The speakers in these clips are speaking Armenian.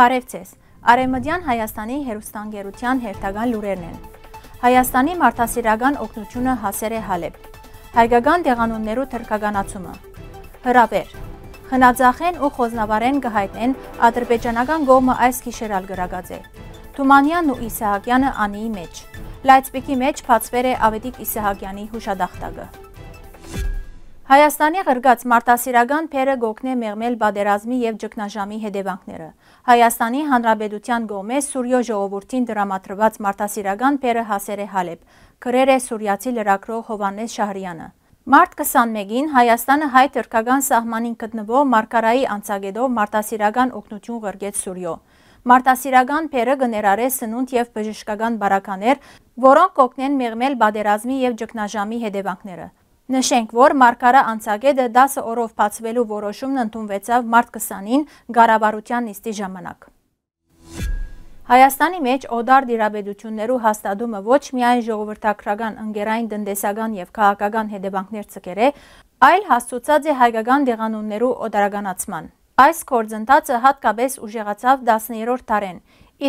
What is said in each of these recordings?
Բարև ձեզ, Արևմտյան Հայաստանի հեռուստաընկերության հերթական լուրերն են։ Հայաստանի մարդասիրական օգնությունը հասեր է Հալեբ։ Հայկական դեղանուններու թրքագանացումը։ Հրավեր։ Խնաձախեն ու խոզնավարեն կհայտնեն ադրբեջանական կողմը այս գիշերալ գրագած է։ Թումանյանն ու Իսահակյանը անիի մեջ։ Լայցպիկի մեջ փածվեր է Ավետիք Իսահակյանի հուշադախտակը։ Հայաստանի ղրգած մարդասիրական փերը գոքնե մեղմել բادرազմի եւ ճգնաժամի հետևանքները։ Հայաստանի Հանրապետության կողմէ Սուրյո ժողովրդին դրամատրված մարդասիրական փերը հասեր է Հալեբ, գրեր է սուրյացի լրագրող Հովհաննես Շահրյանը։ Մարտ 21-ին Հայաստանը հայ-թուրքական սահմանին գտնվող Մարգարայի անցագետով մարդասիրական օգնություն ղրգեց Սուրյո։ Մարդասիրական փերը կներառե սնունդ եւ բժշկական բարականեր, որոնք կօգնեն մեղմել բادرազմի եւ ճգնաժամի հետևանքները։ Նշենք, որ Մարգարա անցագետը 10 օրով բացվելու որոշումն ընդունվեցավ մարտ 20-ին Ղարաբաղության նիստի ժամանակ։ Հայաստանի մեջ օդար դիրաբեդություններու հաստատումը ոչ միայն ժողովրդական, ընկերային, տնտեսական եւ քաղաքական հետևանքներ ցկեր է, այլ հասցուցած է հայկական դեղանուններու օդարականացման։ Այս գործընթացը հատկապես ուժեղացավ 10-րդ դարեն,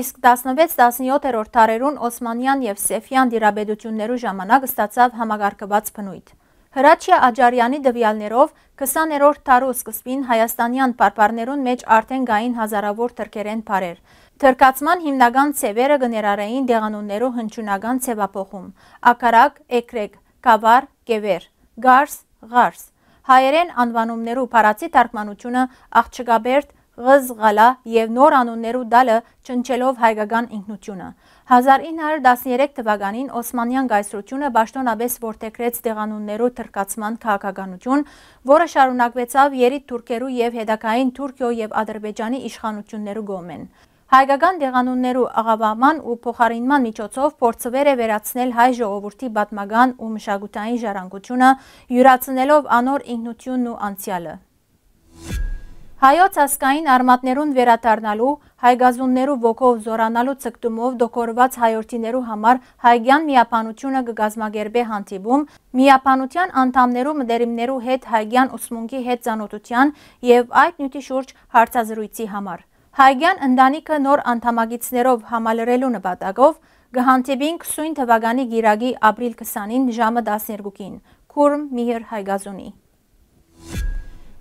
իսկ 16-17-րդ դարերուն Օսմանյան եւ Սեֆյան դիրաբեդություններու ժամանակ ստացավ համագարկված բնույթ։ Հրաչյա Աջարյանի դվյալներով 20-րդ դարու սկզբին հայաստանյան պարպարներուն մեջ արդեն գային հազարավոր թրքերեն բարեր։ Թրքացման հիմնական ցևերը կներառեին դեղանուններու հնչյունական ցևափոխում՝ ակարակ, էկրեկ, կավար, կևեր, գարս, ղարս։ Հայերեն անվանումներու բառացի թարգմանությունը աղջկաբերդ, ղզղալա եւ նոր անուններու դալը ճնչելով հայկական ինքնությունը։ 1913 թվականին Օսմանյան կայսրությունը պաշտոնապես որդեգրեց դեղանուններու թրքացման քաղաքականություն, որը շարունակվեցավ երիտ թուրքերու եւ հետագային Թուրքիո եւ Ադրբեջանի իշխանություններու կողմեն։ Հայկական դեղանուններու աղավաղման ու փոխարինման միջոցով փորձվեր է վերացնել հայ ժողովրդի պատմական ու մշակութային ժառանգությունը, յուրացնելով անոր ինքնությունն ու անցյալը։ Հայոց ասկային արմատներուն վերադառնալու, հայգազուններու ոգով զորանալու ցկտումով դոկորված հայորդիներու համար հայգյան միապանությունը կգազմագերբե հանդիպում, միապանության անդամներու մտերիմներու հետ հայգյան ուսմունքի հետ ծանոթության եւ այդ նյութի շուրջ հարցազրույցի համար։ Հայգյան ընտանիքը նոր անդամագիցներով համալրելու նպատակով կհանդիպին 20 թվականի գիրագի ապրիլ 20-ին ժամը 12-ին, Քուրմ Միհր Հայգազունի։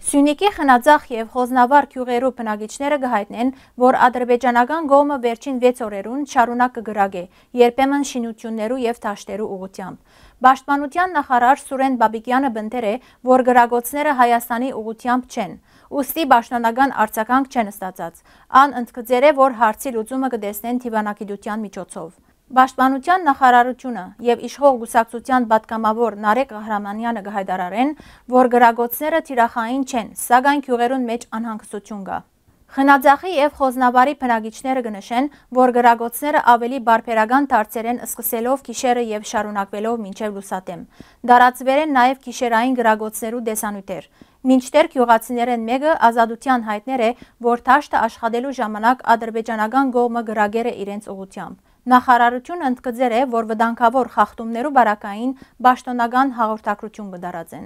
Սյունիքի խնաձախ եւ խոզնավար գյուղերու բնակիչները կհայտնեն, որ ադրբեջանական կողմը վերջին 6 օրերուն շարունակ կգրագե, երբեմն շինություններու եւ դաշտերու ուղղությամբ։ Պաշտպանության նախարար Սուրեն Բաբիկյանը բնդեր է, որ գրագոցները Հայաստանի ուղղությամբ չեն, ուստի պաշտոնական արձագանք չեն ստացած։ Ան ընդգծեր է, որ հարցի լուծումը կտեսնեն դիվանագիտության միջոցով։ Պաշտպանության նախարարությունը եւ իշխող գուսակցության պատգամավոր Նարեկ Ղահրամանյանը կհայտարարեն, որ գրագոցները թիրախային չեն, սակայն գյուղերուն մեջ անհանգստություն կա։ Խնաձախի եւ խոզնավարի բնակիչները կնշեն, որ գրագոցները ավելի բարբերական դարձերեն սկսելով գիշերը եւ շարունակվելով մինչեւ լուսատեմ։ Դարածվեր են նաեւ գիշերային գրագոցներու դեսանյութեր։ Մինչդեռ գյուղացիներեն մեկը ազատության հայտներ է, որ դաշտը աշխատելու ժամանակ ադրբեջանական կողմը գրագեր է իրենց ուղղությամբ։ Նախարարությունը ընդգծեր է, որ վտանգավոր խախտումներու բարակային պաշտոնական հաղորդակցություն կդարածեն։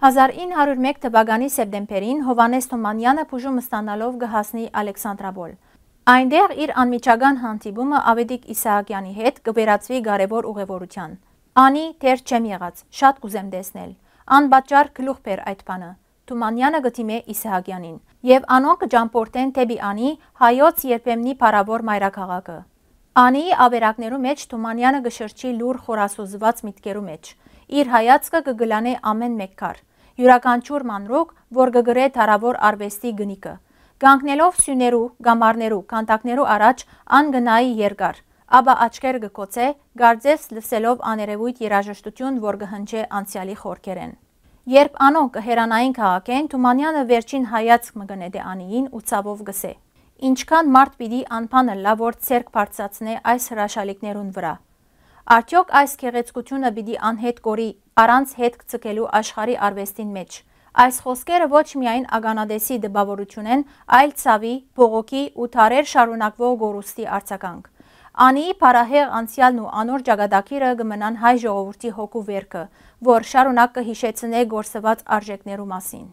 1901 թվականի սեպտեմբերին Հովհաննես Թումանյանը բուժում ստանալով կհասնի Ալեքսանդրապոլ։ Այնտեղ իր անմիջական հանդիպումը Ավետիք Իսահակյանի հետ կվերածվի կարևոր ուղևորության։ Անի դեռ չեմ եղած, շատ կուզեմ տեսնել։ Անպատճառ գլուխ բեր այդ բանը։ Թումանյանը գտիմե Իսահակյանին եւ անոնք կջամփորդեն դեպի Անի հայոց երբեմնի փառավոր մայրաքաղաքը։ Անիի ավերակներու մեջ Թումանյանը կշրջի լուր խորասուզված միտքերու մեջ։ Իր հայացքը կգլանե ամեն մեկ քար։ Յուրաքանչյուր մանրուկ, որ կգրե թարավոր արվեստի գնիկը։ Կանգնելով սյուներու, գամարներու, կանտակներու առաջ ան գնայի երկար, ապա աչքեր կկոցե, գարձես լսելով աներևույթ երաժշտություն, որ կհնչե անցյալի խորքերեն։ Երբ անոնք կհերանային քաղաքեն, Թումանյանը վերջին հայացք մը գնե դե Անիին ու ցավով գսե. Ինչքան մարդ պիտի անփանը լա, որ ցերկ բարձացնե այս հրաշալիքներուն վրա։ Արդյոք այս գեղեցկությունը պիտի անհետ կորի առանց հետ ցկելու աշխարհի արվեստին մեջ։ Այս խոսքերը ոչ միայն ագանադեսի դպավորություն են, այլ ցավի, բողոքի ու թարեր շարունակվող գորուստի արձագանք։ Անիի փարահեղ անցյալն ու անոր ճակատագիրը կմնան հայ ժողովրդի հոգու վերքը, որ շարունակ կհիշեցնե գործված արժեքներու մասին։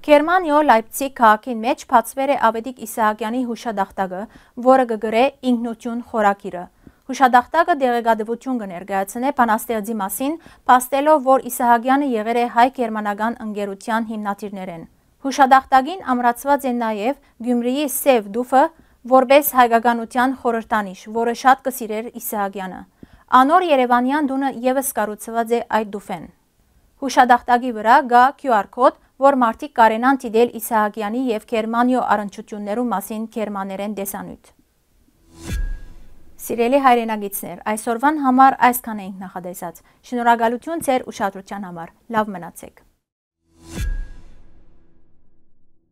Գերմանիո Լայպցիգ քաղաքին մեջ բացվեր է Ավետիք Իսահակյանի հուշադախտակը, որը կգրե ինքնություն խորագիրը։ Հուշադախտակը դեղեկատվություն կներկայացնե բանաստեղծի մասին, փաստելով, որ Իսահակյանը եղել է հայ-գերմանական ընկերության հիմնադիրներեն։ Հուշադախտակին ամրացված է նաև Գյումրիի Սև դուֆը, որպես հայկականության խորհրդանիշ, որը շատ կսիրեր Իսահակյանը։ Անոր Երևանյան տունը ևս կառուցված է այդ դուֆեն։ Հուշադախտակի վրա կա QR կոդ, որ մարդիկ կարենան դիտել Իսահակյանի եւ Գերմանիո առնչություններու մասին գերմաներեն տեսանյութ։ Սիրելի հայրենագիտներ, այսօրվան համար այսքան էինք նախադեսած։ Շնորհակալություն ձեր ուշադրության համար։ Լավ մնացեք։